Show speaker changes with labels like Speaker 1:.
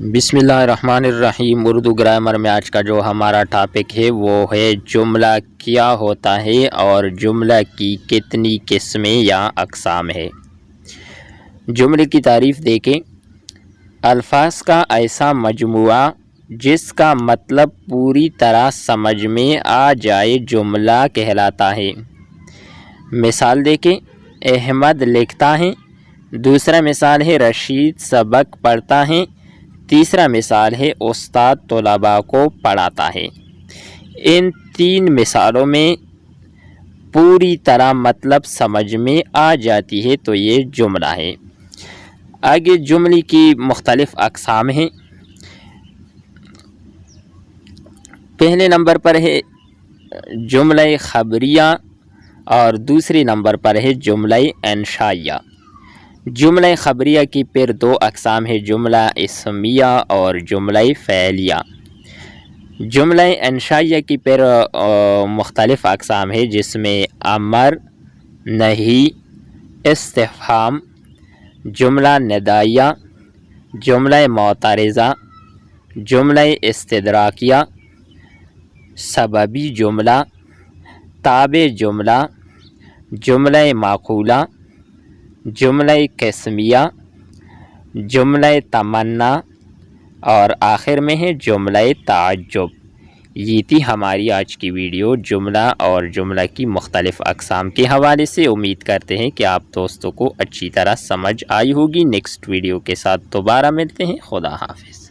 Speaker 1: بسم اللہ الرحمن الرحیم۔ اردو گرامر میں آج کا جو ہمارا ٹاپک ہے وہ ہے جملہ کیا ہوتا ہے اور جملہ کی کتنی قسمیں یا اقسام ہے۔ جملے کی تعریف دیکھیں۔ الفاظ کا ایسا مجموعہ جس کا مطلب پوری طرح سمجھ میں آ جائے جملہ کہلاتا ہے۔ مثال دیکھیں۔ احمد لکھتا ہے، دوسرا مثال ہے رشید سبق پڑھتا ہے، تیسرا مثال ہے استاد طلباء کو پڑھاتا ہے۔ ان تین مثالوں میں پوری طرح مطلب سمجھ میں آ جاتی ہے تو یہ جملہ ہے۔ آگے جملے کی مختلف اقسام ہیں۔ پہلے نمبر پر ہے جملہ خبریہ اور دوسری نمبر پر ہے جملہ انشائیہ۔ جملہ خبریہ کی پھر دو اقسام ہے، جملہ اسمیہ اور جملہ فعلیہ۔ جملہ انشائیہ کی پھر مختلف اقسام ہے جس میں امر، نہی، استفہام، جملہ ندائیہ، جملہ معترضہ، جملہ استدراکیہ، سببی جملہ، تابع جملہ، جملہ معقولہ، جملہ قسمیہ، جملہ تمنا اور آخر میں ہے جملہ تعجب۔ یہ تھی ہماری آج کی ویڈیو جملہ اور جملہ کی مختلف اقسام کے حوالے سے۔ امید کرتے ہیں کہ آپ دوستوں کو اچھی طرح سمجھ آئی ہوگی۔ نیکسٹ ویڈیو کے ساتھ دوبارہ ملتے ہیں۔ خدا حافظ۔